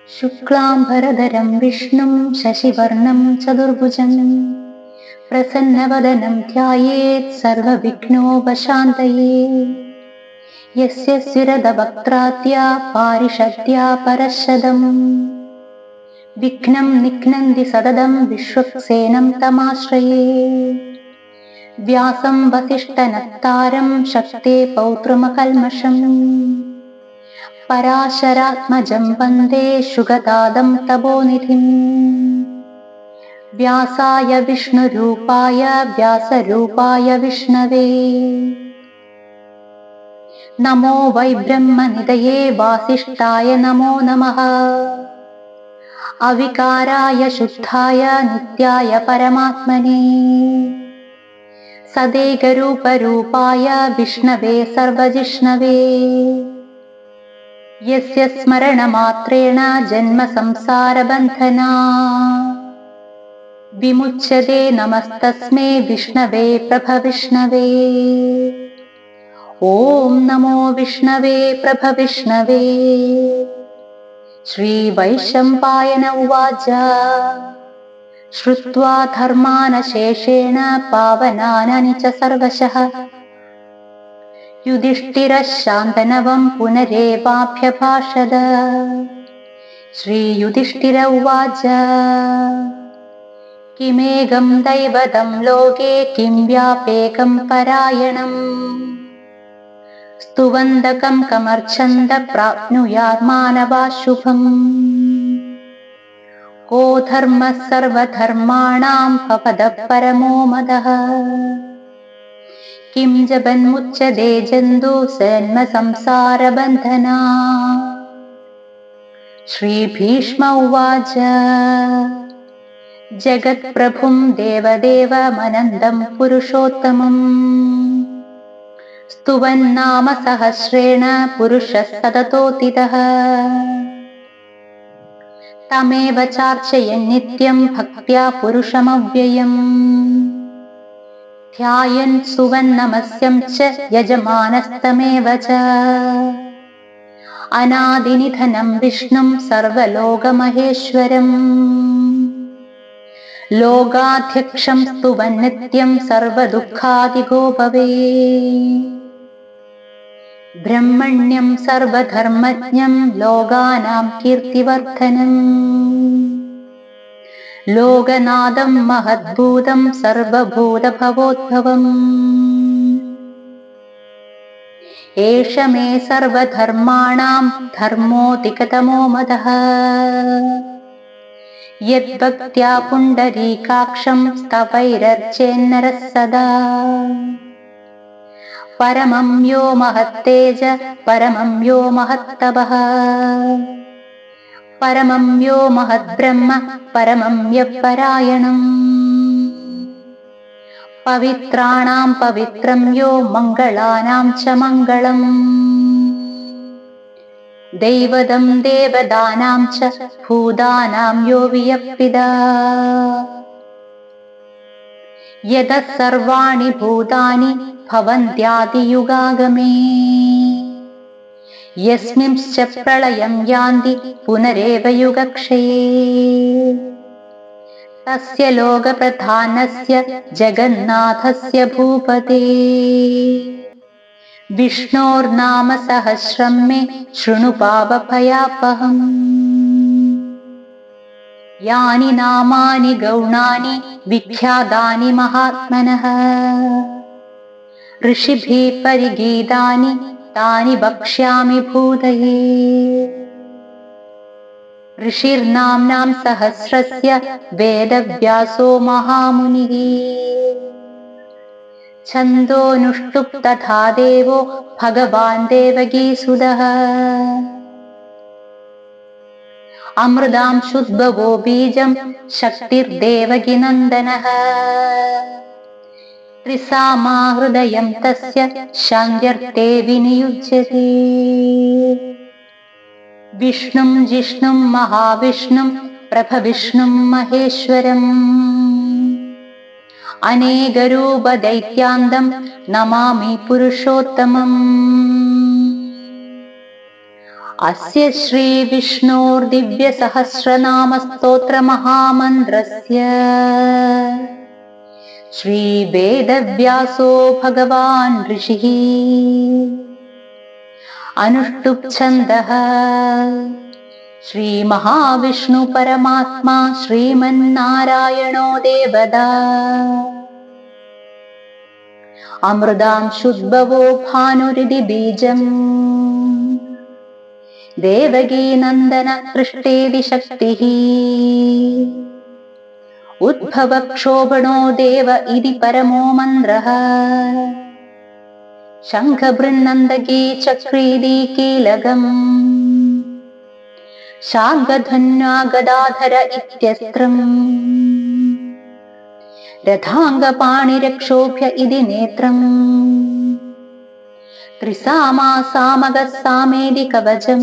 शुक्लाम्बरधरं विष्णुं शशिवर्णं चतुर्भुजं प्रसन्नवदनं ध्यायेत् सर्वविघ्नोपशान्तये। यस्य स्विरदवक्त्राद्या पारिषद्या परशदम् विघ्नं निघ्नन्ति सततं विश्वक्सेनं तमाश्रये। व्यासं वसिष्ठनत्तारं शक्ते पौत्रमकल्मषम् पराशरात्मजं वन्दे शुगदादं तपोनिधिम्। व्यासाय विष्णुरूपाय व्यासरूपाय विष्णवे नमो वै ब्रह्मनिधये वासिष्ठाय नमो नमः। अविकाराय शुद्धाय नित्याय परमात्मने सदेकरूपरूपाय विष्णवे सर्वजिष्णवे। यस्य स्मरणमात्रेण जन्मसंसारबन्धनात् विमुच्यते। नमस्तस्मै विष्णवे प्रभविष्णवे। ॐ नमो विष्णवे प्रभविष्णवे। श्रीवैशम्पायन उवाच श्रुत्वा धर्मानशेषेण पावनानि च सर्वशः युधिष्ठिरः शान्तनवं पुनरेवाभ्यभाषत। श्रीयुधिष्ठिर उवाच किमेकं दैवतं लोके किं व्यापेकं परायणम् स्तुवन्दकं कमर्चन्द प्राप्नुयात् मानवाः शुभम्। को धर्मः सर्वधर्माणां भवतः परमो मदः किं जपन्मुच्यते जन्तुजन्मसंसारबन्धनात्। श्रीभीष्म उवाच जगत्प्रभुं देवदेवमनन्तं पुरुषोत्तमम् स्तुवन्नाम सहस्रेण पुरुषः सततोत्थितः। तमेव चार्चयन् नित्यं भक्त्या पुरुषमव्ययम् ध्यायन् सुवन्नमस्यं च यजमानस्तमेव च। अनादिनिधनं विष्णुं सर्वलोकमहेश्वरम् लोकाध्यक्षं स्तुवन् नित्यं सर्वदुःखादिगो भवेत्। ब्रह्मण्यं सर्वधर्मज्ञं लोकानां कीर्तिवर्धनम् लोकनाथं महद्भूतं सर्वभूतभवोद्भवम्। एष मे सर्वधर्माणां धर्मोऽधिकतमो मदः यद्भक्त्या पुण्डरीकाक्षं स्तवैरर्चेन्नरः सदा। परमं यो महत्तेज परमं यो महत्तपः परमं यो महद्ब्रह्म परमं यःपरायणम्। पवित्राणां पवित्रं यो मङ्गलानां च मङ्गलम् दैवतं देवदानां च भूतानां यो वियप्पिदा। यतः सर्वाणि भूतानि भवन्त्यादियुगागमे यस्मिंश्च प्रलयं यान्ति पुनरेव युगक्षये। तस्य लोकप्रधानस्य जगन्नाथस्य भूपते विष्णोर्नाम सहस्रं मे शृणु पापभयापहम्। यानि नामानि गौणानि विख्यातानि महात्मनः ऋषिभिः परिगीतानि तानि वक्ष्यामि भूतये। ऋषिर्नाम्नां सहस्रस्य वेदव्यासो महामुनिः छन्दोनुष्टुप् तथा देवो भगवान् देवकीसुतः। अमृतांशुद्भवो बीजं शक्तिर्देवकीनन्दनः त्रिसामा हृदयं तस्य शान्त्यर्थे विनियुज्यते। विष्णुं जिष्णुं महाविष्णुं प्रभविष्णुं महेश्वरम् अनेकरूपदैत्यान्तं नमामि पुरुषोत्तमम्। അസ്യ ശ്രീ വിഷ്ണോർദിവ്യസഹസ്രനാമസ്തോത്രമഹാമന്ത്രസ്യ ശ്രീ വേദവ്യാസോ ഭഗവാൻ ഋഷിഃ അനുഷ്ടുപ് ഛന്ദഃ ശ്രീ മഹാവിഷ്ണു പരമാത്മാ ശ്രീമന്നാരായണോ ദേവതാ അമൃതാംശുദ്ഭവോ ഭാനുരിതി ബീജം ദേവകീ നന്ദന സൃഷ്ടേതി ശക്തിഃ ഉദ്ഭവക്ഷോഭണോ ദേവ ഇതി പരമോ മന്ത്രഃ ശംഖബൃന്നന്ദകീ ചക്രീതി കീലകം ശാർഗധന്വാ ഗദാധര ഇത്യസ്ത്രം രഥാംഗപാണിരക്ഷോഭ്യ ഇതി നേത്രം ത്രിസാമാസാമഗസാമേതി കവചം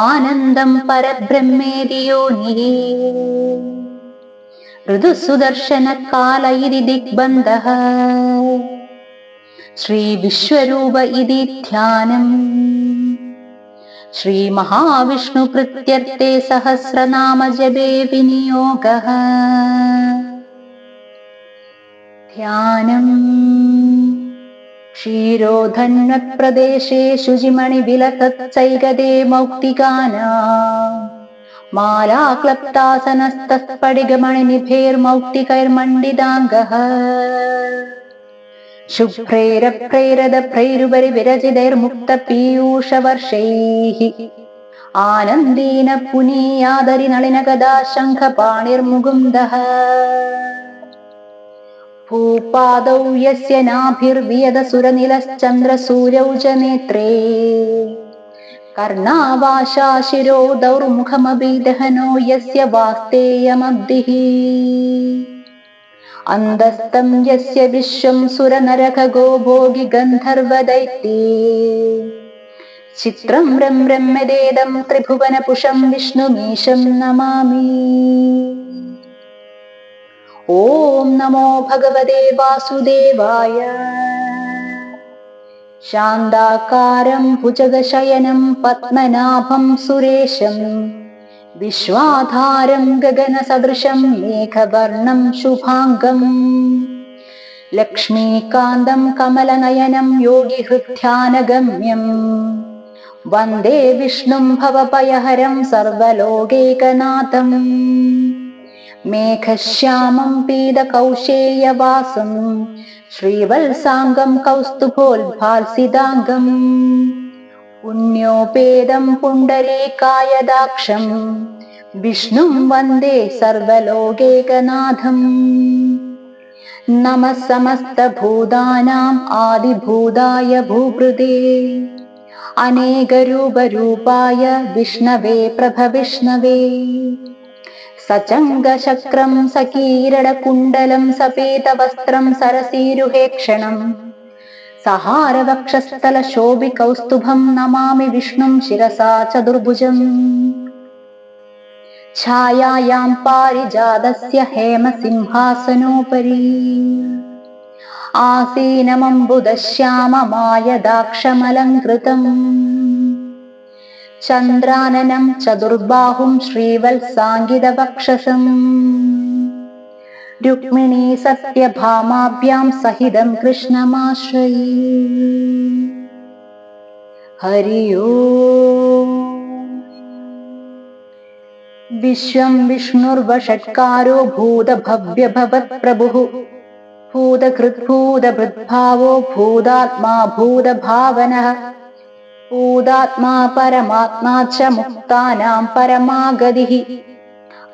ആനന്ദം പരബ്രഹ്മേതി യോനിഃ ഋതുസുദർശനകാല ഇതി ദിഗ്ബന്ധഃ ശ്രീ വിശ്വരൂപ ഇതി ധ്യാനം ശ്രീ മഹാവിഷ്ണു പ്രീത്യർത്ഥേ സഹസ്രനാമജപേ വിനിയോഗഃ ധ്യാനം ക്ഷീരോധന്വത്പ്രദേശേ ശുചിമണിവിലസത്സൈകതേ മൗക്തികാനാം മാലാക്ലപ്താസനസ്തസ്ഫടികമണിനിഭൈർമൗക്തികൈർമണ്ഡിതാംഗഃ ശുഭ്രൈരഭ്രൈരദഭ്രൈരുപരി വിരചിതൈർമുക്തപീയൂഷവർഷൈഃ ആനന്ദേന പുനീയാദരി നളിനഗദാ ശംഖപാണിർമുകുന്ദഃ ഭൂപാദൗ യസ്യ നാഭിർവിയദസുരനിലശ്ചന്ദ്രസൂര്യൗ ച നേത്രേ കർണാവാശാ ശിരോ ദൗർമുഖമഭിദഹനോ യസ്യ വാസ്തേയമബ്ധിഃ അന്തസ്തം യസ്യ വിശ്വം സുരനരഖഗോ ഭോഗി ഗന്ധർവദൈത്യേ ചിത്രം രമ്യതേദം ത്രിഭുവനപുഷം വിഷ്ണുമീശം നമാമി. ഓം നമോ ഭഗവതേ വാസുദേവായ. ശാന്താകാരം ഭുജഗശയനം പത്മനാഭം സുരേശം വിശ്വാധാരം ഗഗനസദൃശം മേഘവർണം ശുഭാംഗം ലക്ഷ്മീകാന്തം കമലനയനം യോഗിഹൃദ്ധ്യാനഗമ്യം വന്ദേ വിഷ്ണും ഭവഭയഹരം സർവലോകൈകനാഥം മേഘശ്യാമം പീതകൗശേയവാസം ശ്രീവത്സാംഗം കൗസ്തുഭോത്ഭാസിതാംഗം പുണ്യോപേതം പുണ്ഡരീകായദാക്ഷം വിഷ്ണും വന്ദേ സർവലോകൈകനാഥം. നമഃ സമസ്തഭൂതാനാം ആദിഭൂതായ ഭൂഭൃതേ അനേകരൂപരൂപായ വിഷ്ണവേ പ്രഭവിഷ്ണവേ സചംഗശക്രം സകീരണകുണ്ടലം സപേതവസ്ത്രം സരസീരുഹേക്ഷണം സഹാരവക്ഷസ്ഥലശോഭികൗസ്തുഭം നമാമി വിഷ്ണും ശിരസാ ചതുർഭുജം. ഛായായാം പാരിജാതസ്യ ഹേമസിംഹാസനോപരി ആസീനമംബുദശ്യാമമായദാക്ഷമലങ്കൃതം ചന്ദ്രാനനം ചതുർബാഹും ശ്രീവത്സാംഗിതവക്ഷസം രുക്മിണീ സത്യഭാമാഭ്യാം സഹിതം കൃഷ്ണമാശ്രയേ. ഹരി ഓം. വിശ്വം വിഷ്ണുർവഷട്കാരോ ഭൂതഭവ്യഭവത് പ്രഭുഃ ഭൂതകൃദ്ഭൂതഭൃദ്ഭാവോ ഭൂതാത്മാ ഭൂതഭാവനഃ ഭൂതാത്മാ പരമാത്മാ ച മുക്താനാം പരമാഗതിഃ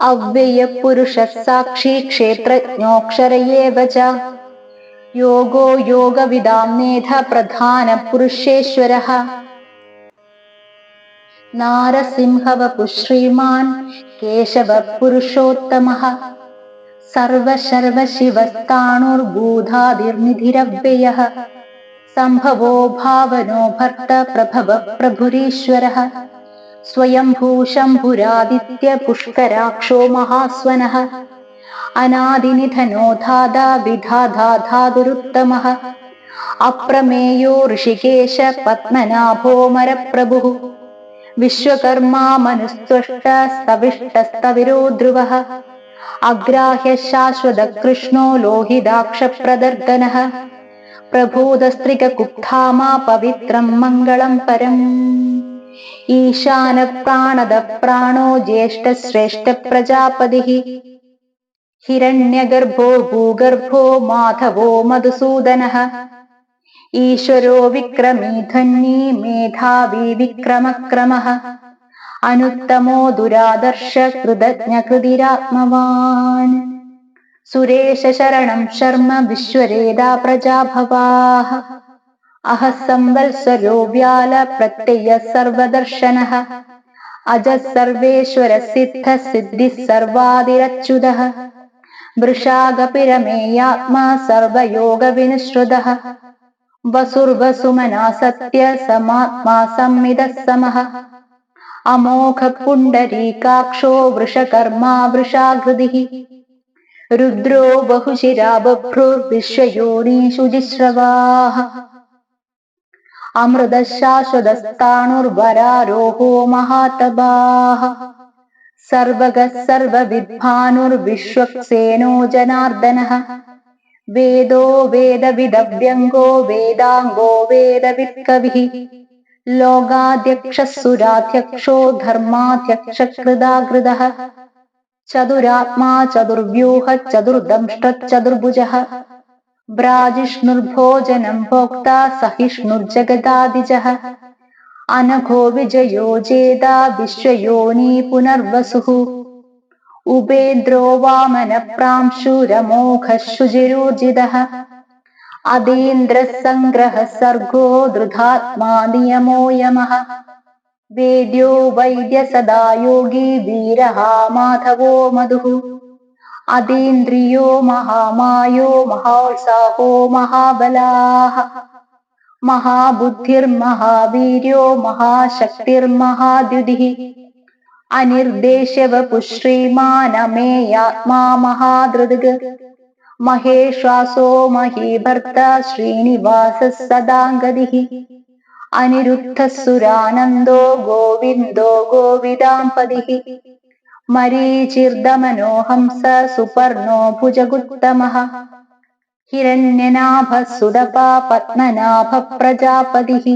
അവ്യയഃപുരുഷഃ സാക്ഷി ക്ഷേത്രജ്ഞോക്ഷര ഏവ ച യോഗോ യോഗവിദാം നേധ പ്രധാനപുരുഷേശ്വരഃ നാരസിംഹവപുഃ ശ്രീമാൻ കേശവഃ പുരുഷോത്തമഃ സർവശർവശിവസ്ഥാണുർബൂധാദിർനിധിരവ്യയഃ സംഭവോ ഭാവനോ ഭർത്ത പ്രഭവഃ പ്രഭുരീശ്വരഃ സ്വയംഭൂ ശംഭുരാദിത്യ പുഷ്കരാക്ഷോ മഹാസ്വനഃ അനാദിനിധനോ ധാതാ വിധാതാ ധാതുരുത്തമഃ അപ്രമേയോ ഋഷികേശ പത്മനാഭോമരപ്രഭുഃ വിശ്വകർമാ മനുസ്ത്വഷ്ടസ്തവിഷ്ടസ്തവിരോ ധ്രുവഃ അഗ്രാഹ്യ ശാശ്വത കൃഷ്ണോ ലോഹിതാക്ഷപ്രദർദനഃ പ്രഭൂതസ്ത്രികകുപ്ധാമാ പവിത്രം മംഗളം പരം ഈശാന പ്രാണദ പ്രാണോ ജ്യേഷ്ഠശ്രേഷ്ഠ പ്രജാപതിഃ ഹിരണ്യഗർഭോ ഭൂഗർഭോ മാധവോ മധുസൂദനഃ ഈശ്വരോ വിക്രമീ ധന്വീ മേധാവി വിക്രമക്രമഃ അനുത്തമോ ദുരാദർശ കൃതജ്ഞ കൃതിരാത്മവാൻ സുരേശ ശരണം ശർമ്മ വിശ്വരേദാ പ്രജാഭവാഃ അഹ സംവത്സരോ വ്യാല പ്രത്യയ സർവദർശനഃ അജഃ സർവേശ്വര സിദ്ധ സിദ്ധി സർവാദിരച്യുതഃ വൃഷാകപിരമേയാത്മാ സർവയോഗ വിനിശ്രുതഃ വസുർവസുമനാ സത്യ സമാത്മാ സംമിതഃ സമഃ അമോഘ പുണ്ഡരീകാക്ഷോ വൃഷകർമാ വൃഷാകൃതിഃ രുദ്രോ ബഹുശിരാ ബഭ്രുർവിശ്വയോനീഷു ജിശ്രവാഃ അമൃതശാശ്വതസ്ഥാണുർവരാരോഹോ മഹാതപാഃ സർവഗഃ സർവവിദ്ഭാനുർവിശ്വക്സേനോ ജനാർദ്ദനഃ വേദോ വേദവിദവ്യംഗോ വേദാംഗോ വേദവിത്കവിഃ ലോകാധ്യക്ഷഃ സുരാധ്യക്ഷോ ധർമാധ്യക്ഷ കൃതാകൃതഃ ചതുരാത്മാ ചതുർവ്യൂഹ ചതുർദംഷ്ടചതുർഭുജഃ ഭ്രാജിഷ്ണുർഭോജനം ഭോക്ത സഹിഷ്ണുർജഗദാദിജഃ അനഘോ വിജയോ ജേതാ വിശ്വയോനി പുനർവസുഃ ഉപേന്ദ്രോ വാമന പ്രാംശുരമോഘഃ ശുചിരൂർജിതഃ അതീന്ദ്രസംഗ്രഹ സർഗോ ധൃതാത്മാ നിയമോ യമഃ വേദ്യോ വൈദ്യ സദാ യോഗി വീരഃ മാധവോ മധുഃ അതീന്ദ്രിയോ മഹാമായോ മഹോത്സാഹോ മഹാബലാഃ മഹാബുദ്ധിർമഹാവീര്യോ മഹാശക്തിർമഹാദ്യുതിഃ അനിർദ്ദേശ്യവപുഃ ശ്രീമാനമേയാത്മാ മഹാധൃതിഃ മഹേശ്വാസോ മഹീഭർത്ത ശ്രീനിവാസഃ സദാംഗതിഃ അനിരുദ്ധസുരാനന്ദോ ഗോവിന്ദോ ഗോവിദാംപതിഃ മരീചിർദമനോ ഹംസ സുപർണോ ഭുജഗുത്തമഃ ഹിരണ്യനാഭഃ സുതപാ പത്മനാഭ പ്രജാപതിഃ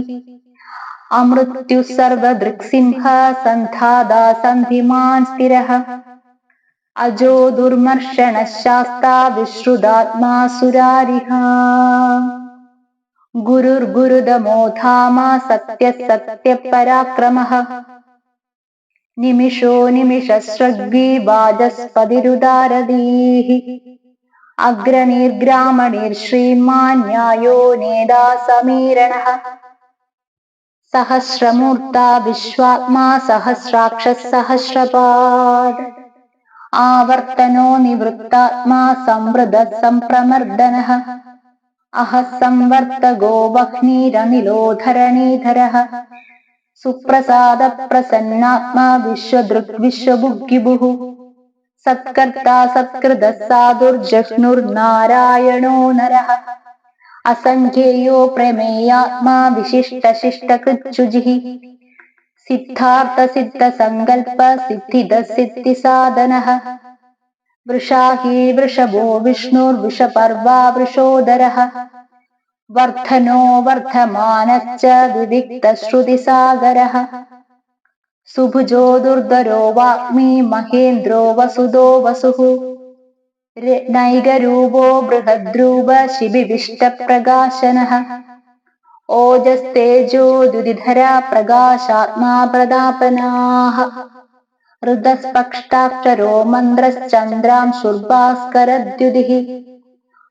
അമൃത്യുഃ സർവദൃക്സിംഹ സന്ധാതാ സന്ധിമാൻ സ്ഥിരഃ അജോ ദുർമർഷണഃ ശാസ്താ വിശ്രുതാത്മാ സുരാരിഃ ഗുരുർഗുരുതമോ ധാമ സത്യഃ സത്യപരാക്രമഃ നിമിഷോ നിമിഷസ്രഗ്വീ വാചസ്പതിരുദാരദീഃ അഗ്രണീർഗ്രാമണീർശ്രീമാൻ ന്യായോ നേതാ സമീരണഃ സഹസ്രമൂർത്താ വിശ്വാത്മാ സഹസ്രാക്ഷഃ സഹസ്രപാദ് ആവർത്തനോ നിവൃത്താത്മാ സംവൃതഃ സംപ്രമർദ്ദനഃ അഹ സംവർത്തകോ വഹ്നിരനിലോ ധരണീധരഃ സുപ്രസാദ പ്രസന്നാത്മാ വിശ്വദൃക് വിശ്വഭുഗ്വിഭുഃ സത്കർത്താ സത്കൃതഃ സാധുർജഹ്നുർനാരായണോ നരഃ അസംഖ്യേയോ പ്രമേയാത്മാ വിശിഷ്ടശിഷ്ടകൃച്ഛുജിഃ സിദ്ധാർത്ഥ സിദ്ധസങ്കൽപ്പ സിദ്ധിദ സിദ്ധിസാധനഃ വൃഷാഹി വൃഷഭോ വിഷ്ണുർവൃഷപർവാ വൃഷോദരഃ വർദ്ധനോ വർദ്ധമാനശ്ച വിവിക്തശ്രുതിസാഗരഃ സുഭുജോ ദുർധരോ വാഗ്മി മഹേന്ദ്രോ വസുദോ വസുഃ നൈകരൂപോ ബൃഹദ്രൂപ ശിബിവിഷ്ടപ്രകാശനഃ ഓജസ്തേജോ ദ്യുതിധരാ പ്രകാശാത്മാ പ്രതാപനാഃ ഋതസ്പക്ഷാക്ഷരോ മന്ത്രശ്ചന്ദ്രാംശുർഭാസ്കരദ്യുതിഃ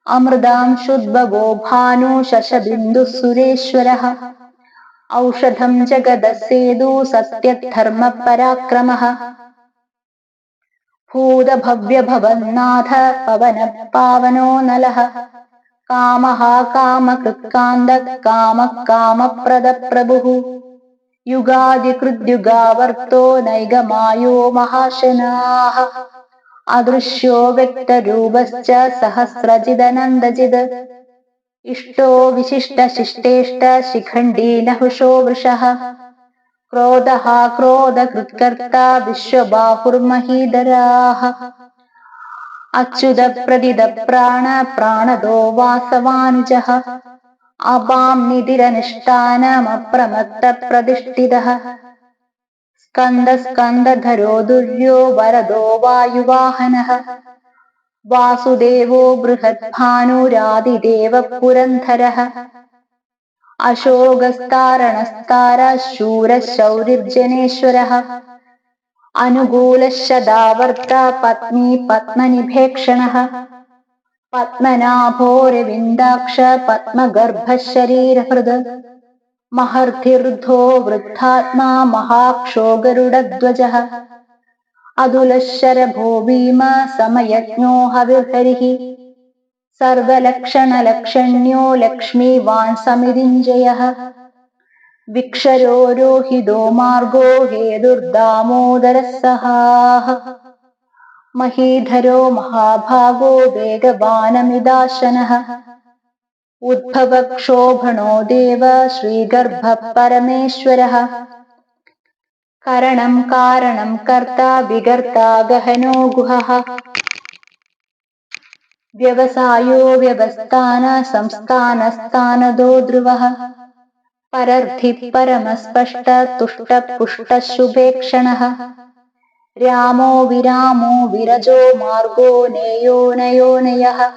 അമൃതാംശുദ്ഭവോ ഭാനു ശശബിന്ദുഃ സുരേശ്വരഃ ഔഷധം ജഗദസ്സേതു സത്യധർമ്മപരാക്രമഃ ഭൂതഭവ്യഭവന്നാഥ പവനഃ പാവനോ നലഃ കാമഃ കാമകൃത്കാന്തഃ കാമഃ കാമപ്രദഃപ്രഭുഃ യുഗാദികൃദ്യുഗാവർത്തോ നൈഗമായോ മഹാശനാഃ അദൃശ്യോ വ്യക്തരൂപശ്ച സഹസ്രജിദനന്ദജിത് इष्टो विशिष्टशिष्टेष्ट शिखण्डी नहुषो वृषः क्रोधः क्रोधकृत्कर्ता विश्वबाहुर्महीधराः अच्युतप्रदिदप्राण प्राणदो वासवानुजः अपां निधिरनुष्ठानमप्रमत्तप्रतिष्ठितः स्कन्दस्कन्दधरो दुर्यो वरदो वायुवाहनः वासुदेवो बृहद्भानुरादिदेवः पुरन्धरः अशोकस्तारणस्तारः शूरशौरिर्जनेश्वरः अनुकूलः सदावर्ता पत्नी पद्मनिभेक्षणः पद्मनाभोरविन्दाक्ष पद्मगर्भः शरीरहृद महर्थिर्धो वृद्धात्मा महाक्षो गरुडध्वजः अतुलशरभो भीम समयज्ञो हविर्हरिः सर्वलक्षणलक्षण्यो लक्ष्मीवान् समितिञ्जयः विक्षरोरोहितो मार्गो हेतुर्दामोदरः सहाः महीधरो महाभागो वेगवानमिदाशनः उद्भवक्षोभणो देव श्रीगर्भः परमेश्वरः करणं कारणं कर्ता विगर्ता गहनो गुहः व्यवसायो व्यवस्थान संस्थानस्थानदो ध्रुवः परर्थिः परमस्पष्ट तुष्टपुष्टः शुभेक्षणः रामो विरामो विरजो मार्गो नेयो नयोनयः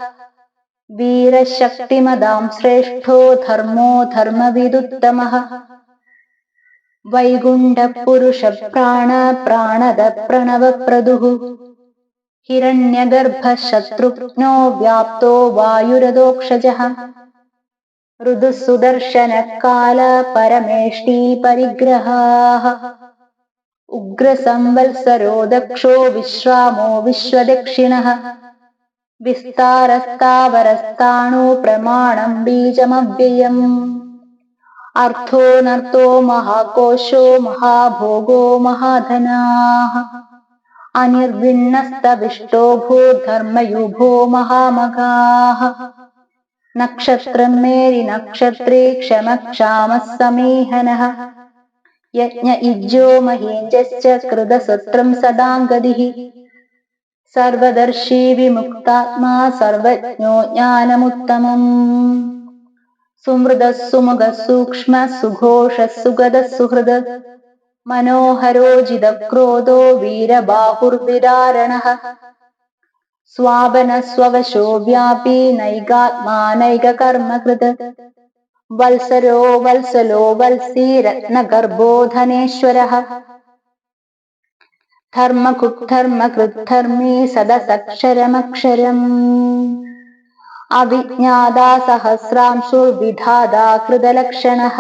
वीरशक्तिमदां श्रेष्ठो धर्मो धर्मविदुत्तमः वैकुण्ठपुरुषप्राण प्राणद प्रणवप्रदुः हिरण्यगर्भः शत्रुघ्नो व्याप्तो वायुरदोक्षजः ऋदुः सुदर्शनकाल परमेष्टि परिग्रहाः उग्रसंवत्सरो दक्षो विश्रामो विश्वदक्षिणः विस्तारस्तावरस्ताणु प्रमाणं बीजमव्ययम् अर्थोऽनर्थो महाकोशो महाभोगो महाधनाः अनिर्विण्णस्तविष्टो भूर्धर्मयुभो महामगाः नक्षत्रं मेरिनक्षत्रे क्षमक्षामः समीहनः यज्ञ इज्जो महीञ्जश्च कृतसत्रं सदाङ्गदिः सर्वदर्शी विमुक्तात्मा सर्वज्ञो ज्ञानमुत्तमम् सुमृदः सुमुखः सूक्ष्मः सुघोषः सुगदः सुहृद मनोहरो जिदक्रोधो वीरबाहुर्विदारणः स्वापनः स्ववशो व्यापी नैगात्मा नैगकर्मकृत वल्सरो वल्सलो वल्सी रत्नगर्भो धनेश्वरः धर्मकृद्धर्मी सदसक्षरमक्षरम् अविज्ञाता सहस्रांशुर्विधाता कृतलक्षणः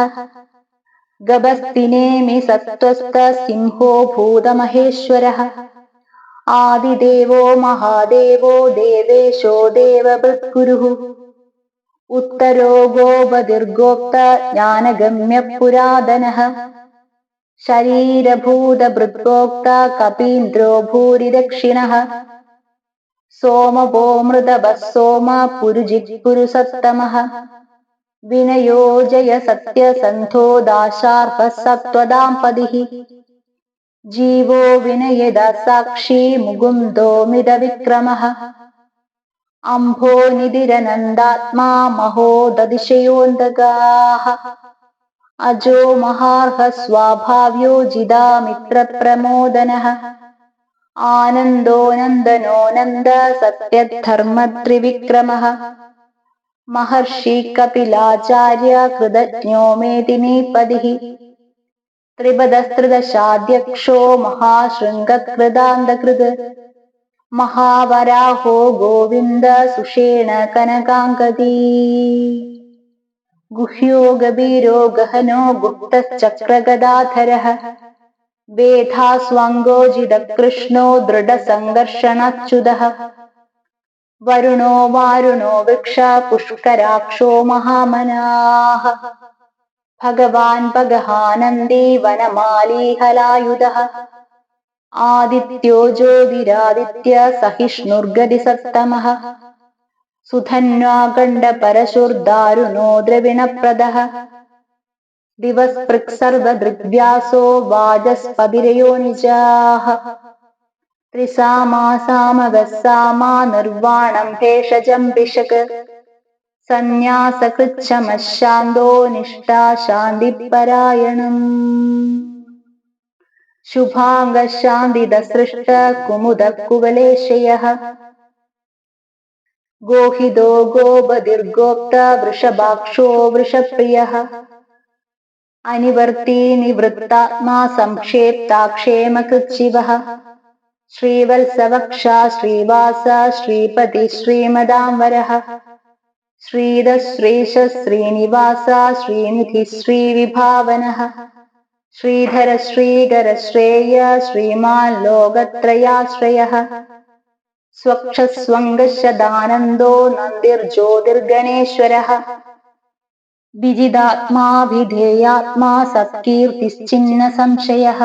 गभस्तिनेमि सत्त्वस्थ सिंहो भूतमहेश्वरः आदिदेवो महादेवो देवेशो देवभृद्गुरुः उत्तरो गोपतिर्गोप्ता ज्ञानगम्यः पुरातनः शरीरभूतभृद्गोप्ता कपीन्द्रो भूरिदक्षिणः सोमवो मृतभः सोम पुरुजित्पुरुषोत्तमः विनयो जय सत्यसन्धो दाशार्हः सत्त्वदाम्पतिः जीवो विनयदा साक्षी मुकुन्दो मितविक्रमः अम्भो निधिरनन्दात्मा महोदतिशयोऽन्तकाः अजो महार्हः स्वाभाव्यो जिदामित्रप्रमोदनः आनन्दो नन्दनो नन्द सत्यधर्मत्रिविक्रमः महर्षि कपिलाचार्य कृतज्ञो मेदिनीपतिः त्रिपदस्त्रिदशाध्यक्षो महाशृङ्गकृतान्तकृत् महावराहो गोविन्द सुषेण कनकाङ्गदी गुह्यो गभीरो गहनो गुप्तश्चक्रगदाधरः वेधास्वाङ्गोजितकृष्णो दृढसङ्घर्षणाच्युतः वरुणो वारुणो वृक्ष पुष्कराक्षो महामनाः भगवान् भगहानन्दी वनमाली हलायुधः आदित्यो ज्योतिरादित्य सहिष्णुर्गतिसत्तमः സുധന്വാകണ്ഠപരശുർദാരുണോ ദ്രവിണപ്രദഃ ദിവസ്പൃക്സർവദൃഗ്വ്യാസോ വാചസ്പതിരയോനിജാഃ ത്രിസാമാസാമഗസ്സാമാ നിർവാണം ഭേഷജം പിശക് സന്യാസകൃച്ഛമഃശാന്തോ നിഷ്ഠാ ശാന്തിപരായണം ശുഭാംഗശാന്തിദസൃഷ്ട കുമുദകുവലേശയഃ ഗോഹിതോ ഗോപതിർഗോപ്ത വൃഷഭാക്ഷോ വൃഷപ്രിയഃ അനിവർത്തി നിവൃത്താത്മാ സംക്ഷേപ്താക്ഷേമകൃച്ഛിവഃ ശ്രീവത്സവക്ഷ ശ്രീവാസ ശ്രീപതി ശ്രീമദാംബരഃ ശ്രീധ ശ്രീശ ശ്രീനിവാസ ശ്രീനിധി ശ്രീവിഭാവനഃ ശ്രീധര ശ്രീകര ശ്രേയ ശ്രീമാൻ ലോകത്രയാശ്രയഃ സ്വക്ഷസ്വംഗശദാനന്ദോ നന്ദിർജ്യോതിർഗണേശ്വരഃ വിജിതാത്മാഭിധേയാത്മാ സത്കീർത്തിശ്ചിന്ന സംശയഃ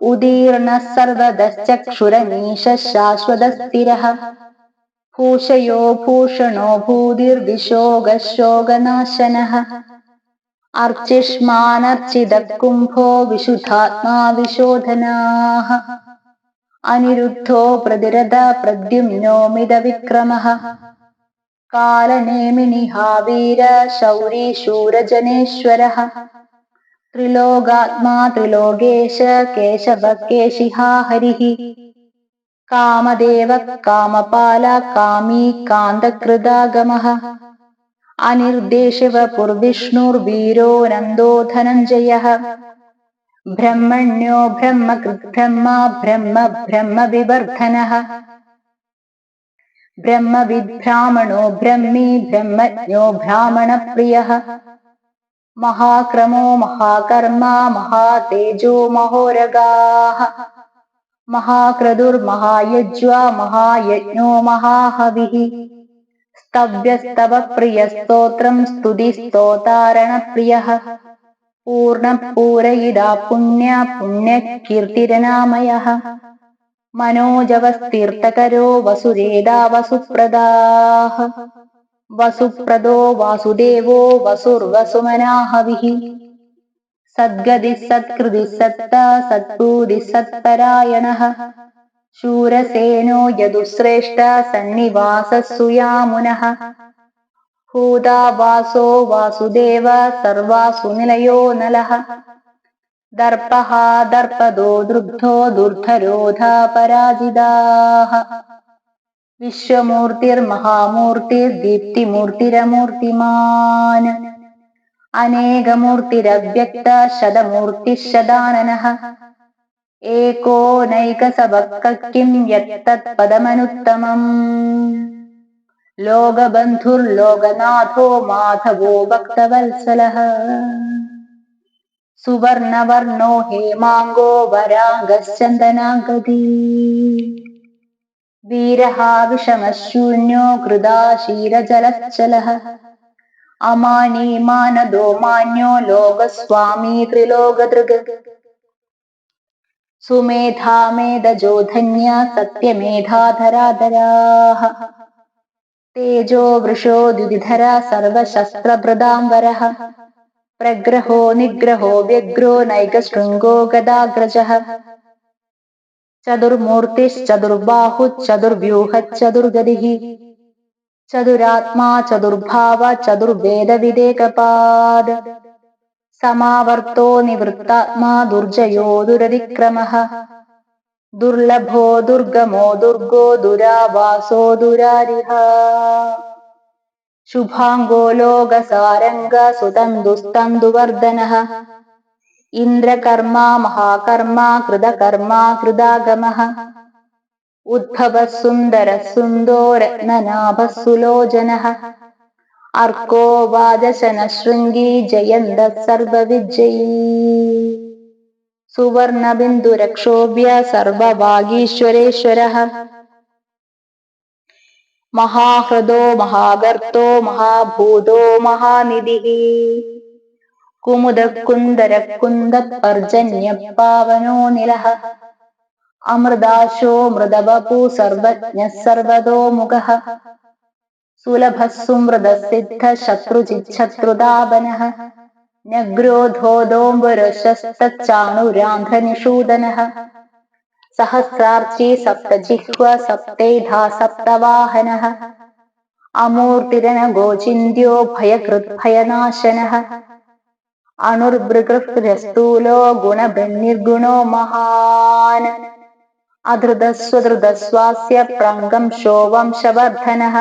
ഉദീർണഃ സർവദശ്ചക്ഷുരനീശഃ ശാശ്വതസ്ഥിരഃ ഭൂഷയോ ഭൂഷണോ ഭൂതിർവിശോകശോകനാശനഃ അർച്ചിഷ്മാനർച്ചിതകുംഭോ വിശുദ്ധാത്മാ വിശോധനാഃ അനിരുദ്ധോ പ്രതിരഥ പ്രദ്യുമ്നോ മിതവിക്രമഃ കാലനേമിനിഹാവീര ശൗരീ ശൂരജനേശ്വരഃ ത്രിലോകാത്മാ ത്രിലോകേശ കേശവ കേശിഹാ ഹരിഃ കാമദേവ കാമപാല കാമീ കാന്തകൃതാഗമഃ അനിർദ്ദേശ്യവപുർവിഷ്ണുർവീരോനന്ദോ ധനഞ്ജയഃ ബ്രഹ്മണ്യോ ബ്രഹ്മകൃദ്ബ്രഹ്മ ബ്രഹ്മ ബ്രഹ്മവിവർദ്ധനഃ ബ്രഹ്മവിദ്ബ്രാഹ്മണോ ബ്രഹ്മീ ബ്രഹ്മജ്ഞോ ബ്രാഹ്മണപ്രിയഃ മഹാക്രമോ മഹാകർമ്മ മഹാതേജോ മഹോരഗാഃ മഹാക്രതുർമഹായജ്വാ മഹായജ്ഞോ മഹാഹവിഃ സ്തവ്യസ്തവപ്രിയസ്തോത്രം സ്തുതിസ്തോതാരണപ്രിയഃ പൂർണ്ണപൂരയിതാ പുണ്യ പുണ്യകീർത്തിരനാമയഃ മനോജവസ്തീർത്ഥകരോ വസുരേതാ വസുപ്രദാഃ വസുപ്രദോ വാസുദേവോ വസുർവസുമനാഹവിഃ സദ്ഗതി സത്കൃതി സത്ത സത്ഭൂതി സത്പരായണഃ ശൂരസേനോ യദുശ്രേഷ്ഠ സന്നിവാസസ്സുയാമുനഃ ഭൂതാവാസോ വാസുദേവ സർവാസുനിലയോ നലഃ ദർപ്പഃ ദർപ്പദോ ദൃഗ്ധോ ദുർധരോധാ പരാജിതാഃ വിശ്വമൂർത്തിർമഹാമൂർത്തിർദീപ്തിമൂർത്തിരമൂർത്തിമാൻ അനേകമൂർത്തിരവ്യക്ത ശതമൂർത്തിശതാനനഃ ഏകോനൈകസവക്കിം യത്തത്പദമനുത്തമം ലോകബന്ധുർലോകനാഥോ മാധവോ ഭക്തവത്സലഃ സുവർണവർണോ ഹേമാംഗോ വരാംഗശ്ചന്ദനാംഗദീ വീരഃ വിഷമശൂന്യോ കൃതാശീലജലജ്ജലഃ അമാനീ മാനദോ മാന്യോ ലോകസ്വാമീ ത്രിലോകദൃഗ് സുമേധാ മേധജോധന്യ സത്യമേധാധരാധരാഃ തേജോ വൃഷോ ദ്യുതിധര സർവശസ്ത്രഭൃതാംബരഃ പ്രഗ്രഹോ നിഗ്രഹോ വ്യഗ്രോ നൈകശൃംഗോ ഗദാഗ്രജഃ ചതുർമൂർത്തിശ്ചതുർബാഹുശ്ചതുർവ്യൂഹശ്ചതുർഗതിഃ ചതുരാത്മാ ചതുർഭാവ ചതുർവേദവിദേകപാദ് സമാവർത്തോ നിവൃത്താത്മാ ദുർജയോ ദുരതിക്രമഃ ദുർലഭോ ദുർഗമോ ദുർഗോ ദുരാവാസോ ദുരാരിഃ ശുഭാംഗോ ലോകസാരംഗ സുതന്തുസ്തന്തുവർദ്ധനഃ ഇന്ദ്രകർമാ മഹാകർമാ കൃതകർമാ കൃതാഗമഃ ഉദ്ഭവഃ സുന്ദരഃ സുന്ദോ രത്നനാഭഃ അർക്കോ വാജശനശൃംഗീ ജയന്തഃ സർവവിജ്ജയീ സുവർണബിന്ദുരക്ഷോഭ്യ സർവവാഗീശ്വരേശ്വരഃ മഹാഹൃദോ മഹാഗർത്തോ മഹാഭൂതോ മഹാനിധിഃ കുമുദകുന്ദരകുന്ദപർജന്യപാവനോ നിലഃ അമൃതാശോ മൃതവപു സർവജ്ഞഃ സർവതോമുഖഃ സുലഭസുമൃതസിദ്ധശത്രുജിച്ഛത്രുതാപനഃ നഗ്രോധോദോംബുരശസ്തച്ചാണുരാന്ധ്രനിഷൂദനഃ സഹസ്രാർച്ചി സപ്തജിഹ്വ സപ്തൈധാ സപ്തവാഹനഃ അമൂർത്തിരനഗോചിന്യോ ഭയകൃദ്ഭയനാശനഃ അണുർഭൃഗഃസ്ഥൂലോ ഗുണഭൃന്നിർഗുണോ മഹാൻ അധൃതസ്വധൃതസ്വാസ്യ പ്രംഗംശോ വംശവർദ്ധനഃ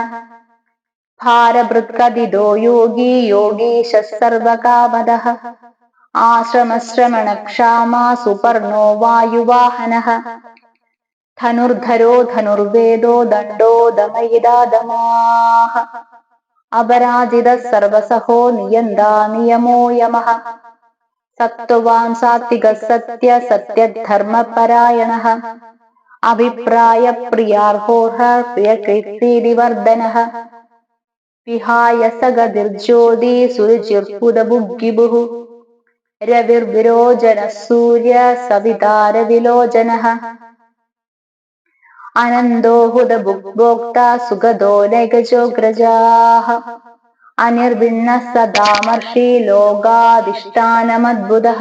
ഭാരഭൃത്കഥിതോ യോഗി യോഗീശഃ സർവകാമദഃ ആശ്രമശ്രമണക്ഷാമാ സുപർണോ വായുവാഹനഃ ധനുർധരോ ധനുർവേദോ ദണ്ഡോ ദമയിതാദമാഃ അപരാജിതഃ സർവസഹോ നിയന്താ നിയമോ യമഃ സത്വവാൻ സാത്വികഃ സത്യധർമ്മപരായണഃ അഭിപ്രായപ്രിയാർഹോർഹഃ പ്രിയകീർത്തിവർദ്ധനഃ വിഹായ സഗതിർജ്യോതി സുരുചിർഹുതഭുഗ്ഗിഭുഃ രവിർവിരോചനഃ സൂര്യ സവിതാരവിലോചനഃ അനന്തോ ഹുതഭുഗ്ഭോക്ത സുഗതോ നൈകജോഗ്രജാഃ അനിർവിണ്ണഃ സദാമർഷി ലോകാധിഷ്ഠാനമദ്ഭുതഃ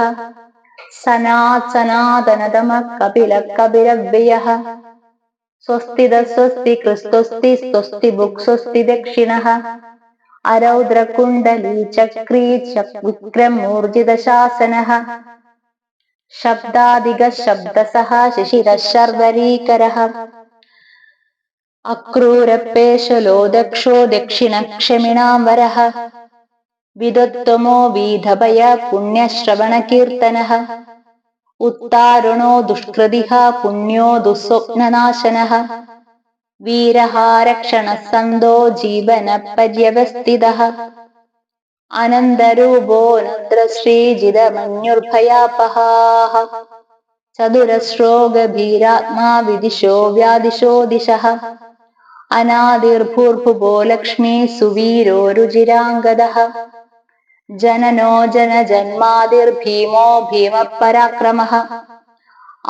സനാതനതമഃ കപിലഃ കപിലവ്യയഃ സ്വസ്തിദഃ സ്വസ്തികൃസ്വസ്തി സ്വസ്തിഭുക് സ്വസ്തി ദക്ഷിണഃ അരൗദ്രകുണ്ഡലീ ചക്രീ വിക്രമൂർജിതശാസനഃ ശബ്ദാദികഃ ശബ്ദസഃ ശിശിരഃ ശർവരീകരഃ അക്രൂരപേശലോ ദക്ഷോ ദക്ഷിണക്ഷമിണാംബരഃ വിദുത്തമോ വീതഭയ പുണ്യശ്രവണകീർത്തനഃ ഉത്താരുണോ ദുഷ്കൃതിഃ പുണ്യോ ദുസ്വപ്നനാശനഃ വീരഃ രക്ഷണഃ സന്തോ ജീവനപര്യവസ്ഥിതഃ അനന്തരൂപോ നന്ദ്രശ്രീജിതമന്യുർഭയാപഹാഃ ചതുരശ്രോ ഗഭീരാത്മാ വിദിശോ വ്യാദിശോ ദിശഃ അനാദിർഭൂർഭുവോ ലക്ഷ്മീ സുവീരോ രുചിരാംഗദഃ ജനനോ ജനജന്മാദിർഭീമോ ഭീമപരാക്രമഃ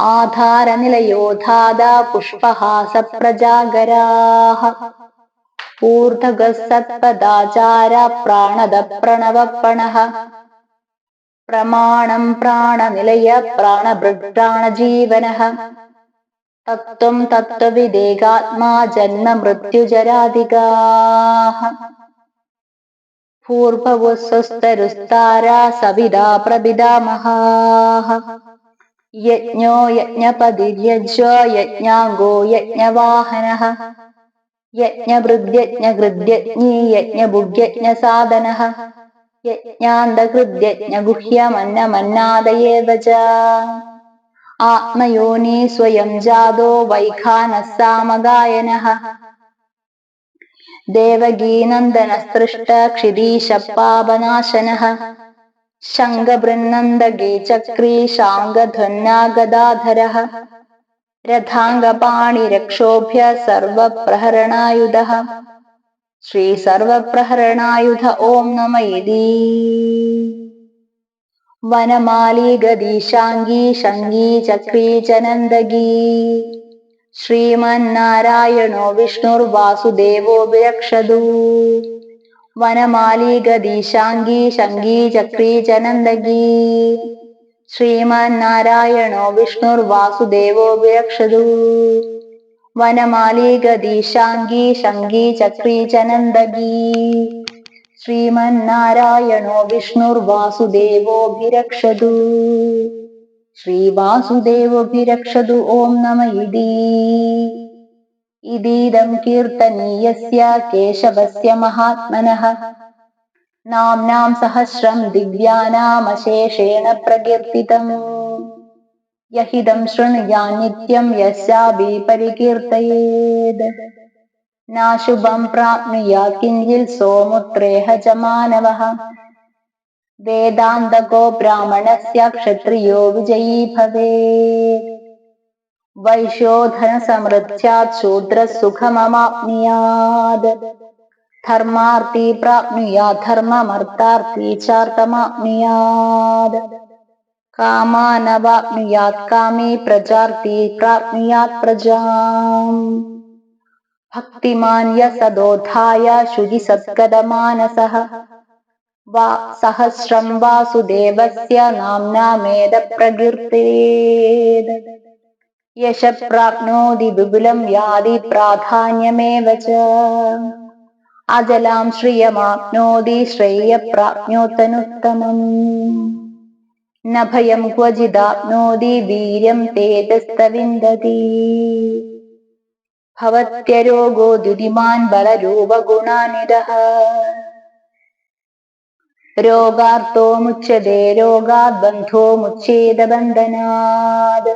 ആധാരനിലയോ ധാതാ പുഷ്പഹാസപ്രജാഗരാഃ ഊർധ്വഗഃ സത്പദാചാര പ്രാണദ പ്രണവപ്പണഃ പ്രമാണം പ്രാണനിലയ പ്രാണഭൃത് പ്രാണജീവനഃ തത്വം തത്വവിദേകാത്മാ ജന്മമൃത്യുജരാധികാഃ ഭൂർഭുവസ്വസ്തരുസ്താരാ സവിതാ പ്രപിതാമഹാഃ യജ്ഞോ യജ്ഞപതിര്യജ്ഞോ യജ്ഞാംഗോ യജ്ഞവാഹനഃ യജ്ഞഭൃദ്യജ്ഞകൃദ്യജ്ഞീ യജ്ഞഭുഗ്യജ്ഞസാധനഃ യജ്ഞാന്തകൃദ്യജ്ഞഗുഹ്യമന്നമന്നാദയേവ ച ആത്മയോനി സ്വയം ജാതോ വൈഖാനഃ സാമഗായനഃ ദേവകീനന്ദനസ്തൃഷ്ട ക്ഷിതീശഃ പാപനാശനഃ ശംഖബൃന്നന്തകേ ചക്രീ ശാംഖധ്വന്നാഗദാധരഃ രഥാംഗപാണിരക്ഷോഭ്യ സർവപ്രഹരണായുധഃ ശ്രീ സർവപ്രഹരണായുധ ഓം നമ ഇതി വനമാലീ ഗദീശാംഗീ ശംഗീ ചക്രീ ച നന്ദഗീ ശ്രീമന്നാരായണോ വിഷ്ണുർവാസുദേവോ വിരക്ഷതു വനമാലീ ഗദീശാംഗീ ശംഗീ ചക്രീ ച നന്ദഗീ ശ്രീമന്നാരായണോ വിഷ്ണുർവാസുദേവോ വിരക്ഷതു വനമാലീ ഗദീശാംഗീ ശംഗീ ചക്രീ ച നന്ദഗീ ശ്രീമന്നാരായണോ വിഷ്ണുർവാസുദേവോഭിരക്ഷതു ശ്രീവാസുദേവോഭിരക്ഷതു ഓം നമ ഇതി ഇതീദം കീർത്തനീയസ്യ കേശവസ്യ മഹാത്മനഃ നാംനാം സഹസ്രം ദിവ്യാനാമശേഷേണ പ്രകീർത്തിതം യഹിദം ശൃണുയാൻ നിത്യം യസ്യാഭി പരികീർത്തയേത് നാശുഭം പ്രാപ്നുയാത് കിഞ്ചിൽ സോമുത്രേഹ ച മാനവഃ വേദാന്തകോ ബ്രാഹ്മണസ്യ ക്ഷത്രിയോ വിജയീ ഭവേത് വൈശ്യോധന സമൃദ്ധ്യാത് ശൂദ്രസുഖമമാപ്നുയാത് ധർമാർത്ഥി പ്രാപ്നുയാത് ധർമ്മമർത്ഥാർത്ഥി ചാർത്ഥമാപ്നുയാത് കാമാനവാപ്നുയാത് കാമീ പ്രജാർത്ഥി പ്രാപ്നുയാത് പ്രജാം ഭക്തിമാൻ യസദോധായ ശുചിസത്കദമാനസഃ സഹസ്രം വാസുദേവസ്യ നാംനാമേത പ്രകീർത്തേത് യശ പ്രാപ്നോതി വിപുലം യാതി പ്രാധാന്യമേവ ച അജലാം ശ്രിയമാപ്നോതി ശ്രേയ പ്രാപ്നോത്തനുത്തമം ന ഭയം ക്വചിദാപ്നോതി വീര്യം തേജസ്തവിന്ദതി ഭവത്യരോഗോ ദ്യുതിമാൻ ബലരൂപഗുണാനിധഃ രോഗാർത്തോ മുച്യതേ രോഗാത് ബന്ധോ മുച്യേത ബന്ധനാത്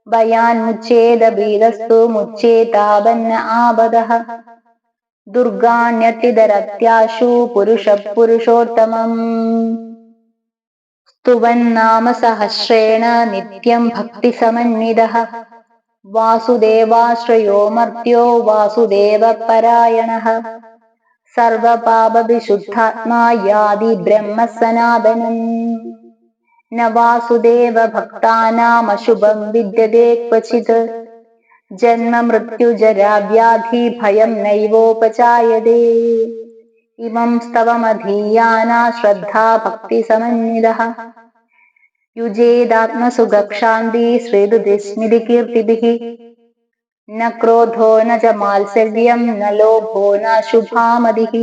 ഭയാൻ മുച്യേത ഭീതസ്തു മുച്യേതാപന്ന ആപദഃ ദുർഗാണ്യതിതരത്യാശു പുരുഷ പുരുഷോത്തമം സ്തുവൻ നാമ സഹസ്രേണ നിത്യം ഭക്തിസമന്വിതഃ വാസുദേവാശ്രയോ മർത്യോ വാസുദേവ പരായണഃ സർവപാപവിശുദ്ധാത്മാ യാതി ബ്രഹ്മ സനാതനം ന വാസുദേവ ഭക്താനാമശുഭം വിദ്യതേ ക്വചിത് ജന്മ മൃത്യുജരാവ്യാധി ഭയം നൈവോപചായതേ ഇമം സ്തവമധീയാന ശ്രദ്ധാ ഭക്തിസമന്വിതഃ യുജേദാത്മസുഖക്ഷാന്തി ശ്രീതുതിസ്മൃതികീർത്തിഭിः ന ക്രോധോ ന ച മാത്സര്യം ന ലോഭോ ന ശുഭാമതിഃ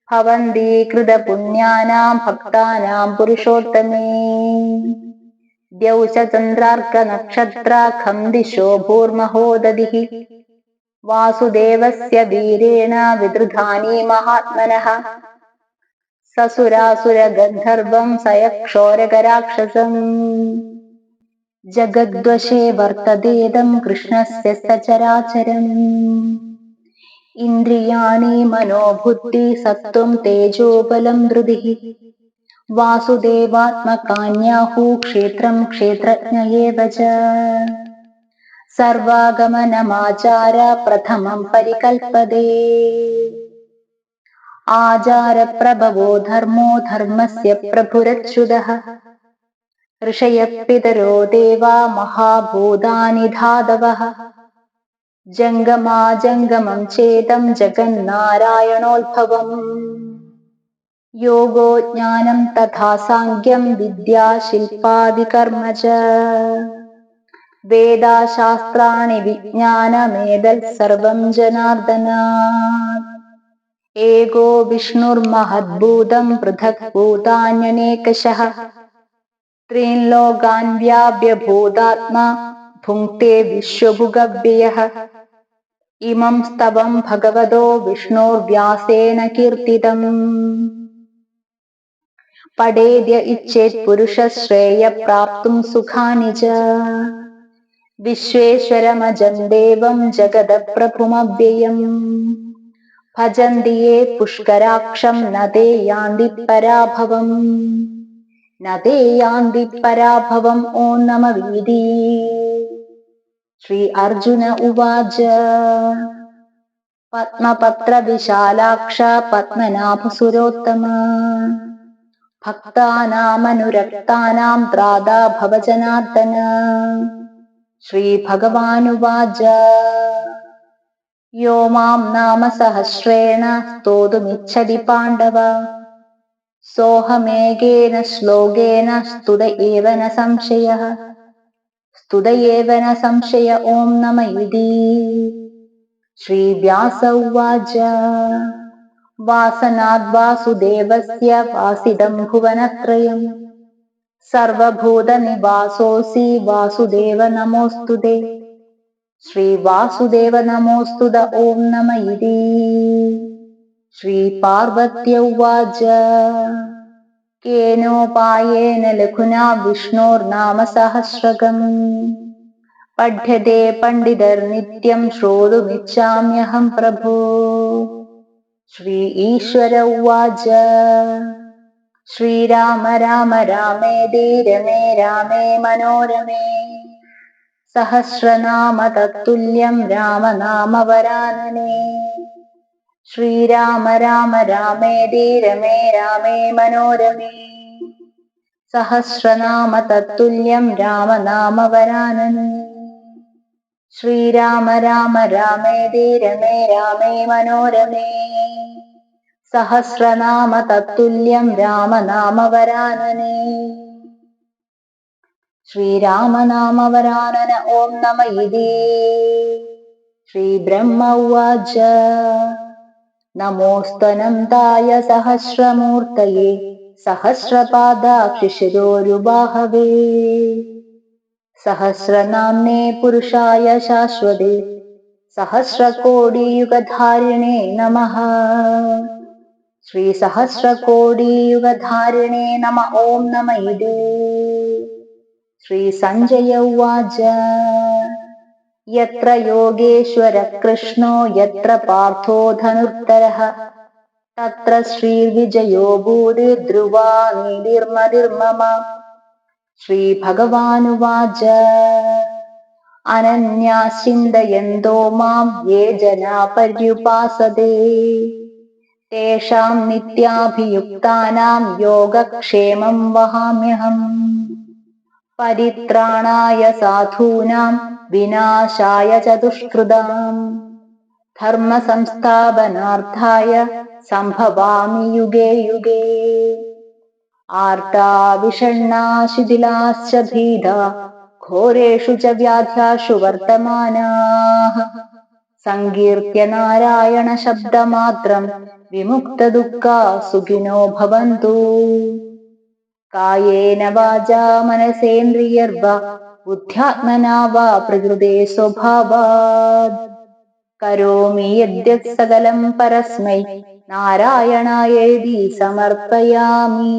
ഭവന്തി കൃതപുണ്യാനാം ഭക്താനാം പുരുഷോത്തമേ ദ്യൗച ചന്ദ്രാർക്ക നക്ഷത്രാഖം ദിശോ ഭൂർമഹോദധിഃ വാസുദേവസ്യ വീരേണ വിദൃധാനി മഹാത്മനഃ സസുരാസുരഗന്ധർവം സയക്ഷോരകരാക്ഷസം ജഗദ്വശേ വർത്തതേദം കൃഷ്ണസ്യ സചരാചരം ഇന്ദ്രിയാണി മനോബുദ്ധി സത്വം തേജോബലം ധൃതിഃ വാസുദേവാത്മകാന്യാഹു ക്ഷേത്രം ക്ഷേത്രജ്ഞ ഏവ ച സർവാഗമനമാചാര പ്രഥമം പരികൽപ്പതേ ആചാരപ്രഭവോ ധർമ്മോ ധർമ്മസ്യ പ്രഭുരച്യുതഃ ഋഷയഃ പിതരോ ദേവാ മഹാഭൂതാനി ധാതവഃ ജംഗമാജംഗമം ചേതം ജഗന്നാരായണോദ്ഭവം യോഗോ ജ്ഞാനം തഥാ സാംഖ്യം വിദ്യാ ശില്പാദികർമ്മ ച വേദാശാസ്ത്രാണി വിജ്ഞാനമേതൽ സർവം ജനാർദ്ദനാത് ഏകോ വിഷ്ണുർമഹദ്ഭൂതം പൃഥക് ഭൂതാന്യനേകശഃ ത്രീൻ ലോകാൻ വ്യാപ്യ ഭൂതാത്മാ ഭുങ്ക്തേ വിശ്വഭുഗവ്യയഃ ഇമം സ്തവം ഭഗവതോ വിഷ്ണോർവ്യാസേന കീർത്തിതം പഠേദ്യ ഇച്ഛേത് പുരുഷ ശ്രേയ പ്രാപ്തും സുഖാനി ച വിശ്വേശ്വരമജം ദേവം ജഗദപ്രഭുമവ്യയം ഭജന്തി യേ പുഷ്കരാക്ഷം ന തേ യാന്തി പരാഭവം ന തേ യാന്തി പരാഭവം ഓം നമ വീതി ശ്രീ അർജുന ഉവാച പത്മപത്രവിശാലാക്ഷ പത്മനാഭസുരോത്തമ ഭക്താനാമനുരക്താനാം ത്രാതാ ഭവ ജനാർദ്ദന ശ്രീഭഗവാനുവാച യോ മാം നാമ സഹസ്രേണ സ്തോതുമിച്ഛതി പാണ്ഡവ സോഹമേകേന ശ്ലോകേന സ്തുത ഏവ ന സംശയഃ സ്തുത ഏവ ന സംശയ ഓം നമ ഇതി ശ്രീവ്യാസ ഉവാച വാസനാദ് വാസുദേവസ്യ വാസിദം ഭുവനത്രയം സർവഭൂതനിവാസോऽസി വാസുദേവ നമോസ്തുതേ ശ്രീവാസുദേവ നമോസ്തുത ഓം നമ ഇതി ശ്രീപാർവത്യ ഉവാച കേനോപായേന ലഘുനാ വിഷ്ണോർനാമ സഹസ്രകം പഠ്യതേ പണ്ഡിതർനിത്യം ശ്രോതുമിച്ഛാമ്യഹം പ്രഭോ ശ്രീ ഈശ്വര ഉവാച ശ്രീരാമ രാമ രാമേതി രമേ രാമേ മനോരമേ സഹസ്രനാമ തത്തുല്യം രാമനാമവരാനനേ ശ്രീരാമ രാമ രാമേതി രമേ രാമേ മനോരമേ സഹസ്രനാമ തത്തുല്യം രാമനാമവരാനനേ ശ്രീരാമ രാമ രാമേതി രമേ രാമേ മനോരമേ സഹസ്രനാമ തത്തുല്യം രാമനാമവരാനനേ. ശ്രീരാമനാമവരാനന ഓം നമ ഇതി. ശ്രീബ്രഹ്മ ഉവാച നമോസ്തനന്തായ സഹസ്രമൂർത്തയേ സഹസ്രപാദാക്ഷിശിരോരുബാഹവേ സഹസ്രനാമ്നേ പുരുഷായ ശാശ്വതേ സഹസ്രകോടിയുഗധാരിണേ നമഃ. ശ്രീ സഹസ്രകോടിയുഗധാരിണേ നമ ഓം നമ ഇതി. ശ്രീ സഞ്ജയ ഉവാച യത്ര യോഗേശ്വര കൃഷ്ണോ യത്ര പാർത്ഥോ ധനുർധരഃ തത്ര ശ്രീർവിജയോ ഭൂതിർധ്രുവാ നീതിർമതിർമമ. ശ്രീഭഗവാനുവാച അനന്യാസ് ചിന്തയന്തോ മാം യേ ജനാ പര്യുപാസതേ തേഷാം നിത്യാഭിയുക്താനാം യോഗക്ഷേമം വഹാമ്യഹം. പരിത്രാണായ സാധൂനാം വിനാശായ ച ദുഷ്കൃതാം ധർമ്മ സംസ്ഥാപനാർത്ഥായ സംഭവാമി യുഗേ യുഗേ. ആർത്താ വിഷണ്ണാ ശിഥിലാശ്ച ഭീതാ ഘോരേഷു ച വ്യാധ്യാഷു വർത്തമാനാഃ സങ്കീർത്യ നാരായണ ശബ്ദമാത്രം വിമുക്തദുഃഖാ സുഖിനോ ഭവന്തു. കായേന വാചാ മനസേന്ദ്രിയർവാ ബുദ്ധ്യാത്മനാ വാ പ്രകൃതേ സ്വഭാവാത് കരോമി യദ്യത് സകലം പരസ്മൈ നാരായണായേതി സമർപ്പയാമി.